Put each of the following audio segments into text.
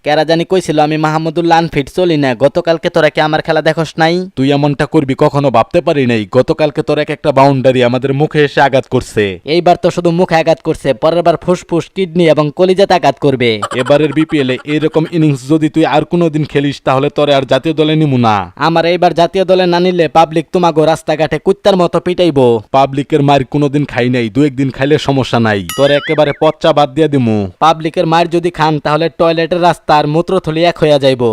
কেরা জানি কইছিল আমি মাহমুদুল্লাহ আনফিট চলি না। গতকালকে তোরা কি আমার খেলা দেখোস নাই? তুই এমনটা করবি কখনো ভাবতে পারি নাই। গতকালকে তোর একটা বাউন্ডারি আমাদের মুখে এসে আঘাত করছে। এইবার তো শুধু মুখে আঘাত করছে, পরের বার ফুসফুস, কিডনি এবং কলিজাতে আঘাত করবে। এবারের বিপিএল এ এরকম ইনিংস যদি তুই আর কোনোদিন খেলিস তাহলে তোরে আর জাতীয় দলে নিমু না। আমার এইবার জাতীয় দলে না নিলে পাবলিক তোমাগো রাস্তাঘাটে কুত্তার মতো পিটাইবো। পাবলিকের মার কোনোদিন খাই নাই, দু একদিন খাইলে সমস্যা নাই, তোর একেবারে পচ্চা বাদ দিয়ে দিমু। পাবলিকের মার যদি খান তাহলে টয়লেটের রাস্তা আর মূত্রথলি এক হইয়া যাইবো।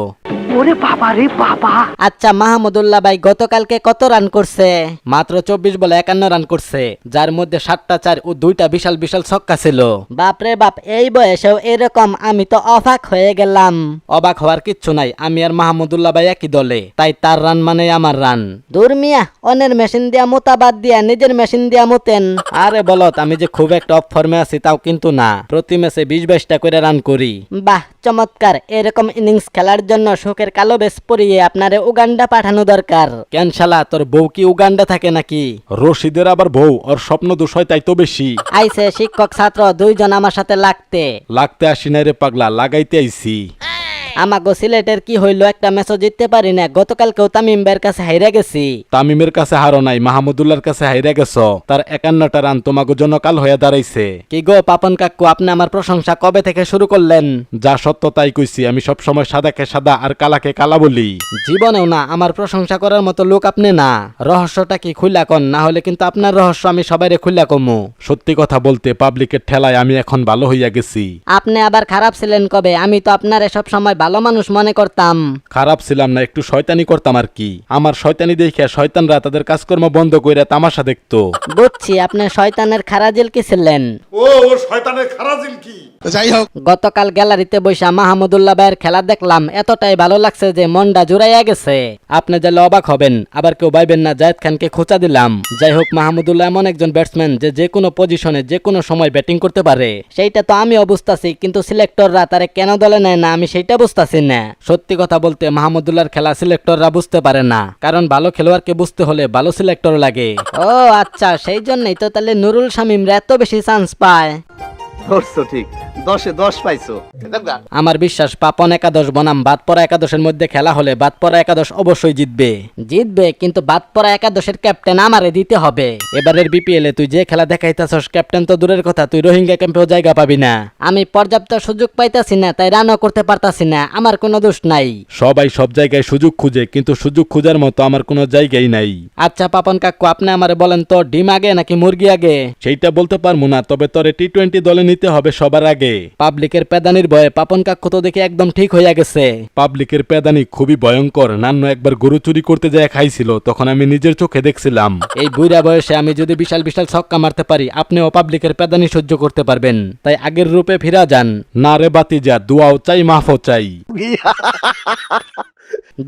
ওরে বাবা রে বাবা। আচ্ছা মাহমুদুল্লাহ ভাই গতকালকে কত রান করছে? মাত্র 24 বলে 51 রান করছে, যার মধ্যে 7টা 4 ও 2টা বিশাল বিশাল ছক্কা ছিল। বাপরে বাপ, এই বয়সেও এরকম? আমি তো অবাক হয়ে গেলাম। অবাক হওয়ার কিচ্ছু নাই, আমি আর মাহমুদুল্লাহ ভাই একই দলে, তাই তার রান মানে আমার রান। দূর মিয়া, অন্যের মেশিন দিয়া মোতা বাদ দিয়া নিজের মেশিন দিয়া মোতেন। আরে বলত, আমি যে খুব একটা অফ ফর্মে আছি তাও কিন্তু না, প্রতি ম্যাচে 20-22টা করে রান করি। বাহ চমৎকার, এরকম ইনিংস খেলার জন্য শোকের কালো বেশ পরিয়ে আপনারে উগান্ডা পাঠানো দরকার। কেন শালা, তোর বউ কি উগান্ডা থাকে নাকি? রশিদের আবার বউ, ওর স্বপ্ন দোষ হয় তাই তো বেশি। আইছে শিক্ষক ছাত্র দুইজন আমার সাথে লাগতে আসি না রে পাগলা, লাগাইতে আইছি। আমাগো সিলেটের কি হইলো, একটা ম্যাচও জিততে পারি না। গতকালকেও তামিম ভাইয়ের কাছে হাইরা গেছি। তামিমের কাছে হারো নাই, মাহমুদুল্লাহর কাছে হাইরা গেছ। তার 51টা রান তোমাকে জন্য কাল হয়ে দাঁড়াইছে। কি গো পাপন কাকু, আপনি আমার প্রশংসা কবে থেকে শুরু করলেন? যা সত্য তাই কইছি, আমি সব সময় সাদাকে সাদা আর কালাকে কালা বলি। জীবনেও না, আমার প্রশংসা করার মতো লোক আপনি না। রহস্যটা কি খুইলা কন, না হলে কিন্তু আপনার রহস্য আমি সবাইরে খুইলা কমু। সত্যি কথা বলতে পাবলিকের ঠেলায় আমি এখন ভালো হইয়া গেছি। আপনি আবার খারাপ ছিলেন কবে? আমি তো আপনারে সব সময় ভালো মানুষ মনে করতাম। খারাপ ছিলাম না, একটু শয়তানি করতাম আর কি। আমার শয়তানি দেখে শয়তানরা তাদের কাজকর্ম বন্ধ কইরা তামাশা দেখতো। বুঝছি, আপনি শয়তানের খারাজিল কি ছিলেন। ও শয়তানের খারাজিল কি? যাই হোক, গতকাল গ্যালারিতে বৈশা মাহমুদুল্লাহ ভাইয়ের খেলা দেখলাম, এতটাই ভালো লাগছে যে মনটা জুড়াইয়া গেছে। আপনি যাইলে অবাক হবেন, আবার কেউ ভাইবেন না জায়েদ খানকে খোঁচা দিলাম। যাই হোক, মাহমুদুল্লাহ এমন একজন ব্যাটসম্যান যে কোনো পজিশনে যে কোনো সময় ব্যাটিং করতে পারে। সেইটা তো আমি বুঝতাছি, কিন্তু সিলেক্টররা তারে কেন দলে নেয় না আমি সেইটা বুঝতাছি না। সত্যি কথা বলতে মাহমুদুল্লাহর খেলা সিলেক্টররা বুঝতে পারে না, কারণ ভালো খেলোয়াড়কে বুঝতে হলে ভালো সিলেক্টর লাগে। ও আচ্ছা, সেই জন্যই তো তাহলে নুরুল শামীমরা এত বেশি চান্স পায়। ধরছো ঠিক, 10-এ 10 পাইছো। আমার বিশ্বাস পাপন একাদশ বনাম বাদপড়া একাদশের মধ্যে খেলা হলে বাদপড়া একাদশ অবশ্যই জিতবে, কিন্তু বাদপড়া একাদশের ক্যাপ্টেন আমারে দিতে হবে। এবারের বিপিএল এ তুই যে খেলা দেখাইতাছস, ক্যাপ্টেন তো দূরের কথা, তুই রোহিঙ্গা ক্যাম্পেও জায়গা পাবি না। আমি পর্যাপ্ত সুযোগ পাইতাছি না, তাই রানও করতে পারতাছি না। আমার কোনো দোষ নাই। সবাই সব জায়গায় সুযোগ খুঁজে, কিন্তু সুযোগ খোঁজার মতো আমার কোনো জায়গাই নাই। আচ্ছা পাপন কাকু, আপনি আমারে বলেন তো, ডিম আগে নাকি মুরগি আগে? সেইটা বলতে পারবো না, তবে তোরে টি-20 দলে নিতে হবে সবার আগে। পাবলিকের পেদানির ভয়ে পাপন কাকু তো দেখে একদম ঠিক হইয়া গেছে। পাবলিকের পেদানি খুবই ভয়ঙ্কর। নান্ন একবার গরু চুরি করতে যায় খাইছিল, তখন আমি নিজের চোখে দেখছিলাম। এই বুড়া বয়সে আমি যদি বিশাল বিশাল ছক্কা মারতে পারি, আপনিও পাবলিকের পেদানি সহ্য করতে পারবেন। তাই আগের রূপে ফিরা যান। না রে বাতিজা, দুয়াও চাই মাফও চাই।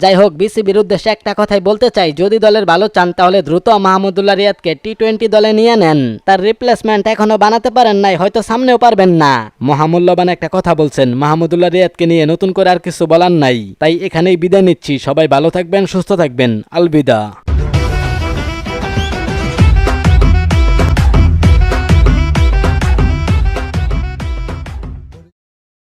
যাই হোক, বিসিবির উদ্দেশ্যে একটা কথাই বলতে চাই, যদি দলের ভালো চান তাহলে দ্রুত মাহমুদুল্লাহ রিয়াদকে টি-20 দলে নিয়ে নেন। তার রিপ্লেসমেন্ট এখনো বানাতে পারেন নাই, হয়তো সামনেও পারবেন না। মহামূল্যবান একটা কথা বলছেন, মাহমুদুল্লাহ রিয়াদকে নিয়ে নতুন করে আর কিছু বলার নাই। তাই এখানেই বিদায় নিচ্ছি। সবাই ভালো থাকবেন, সুস্থ থাকবেন। আলবিদা।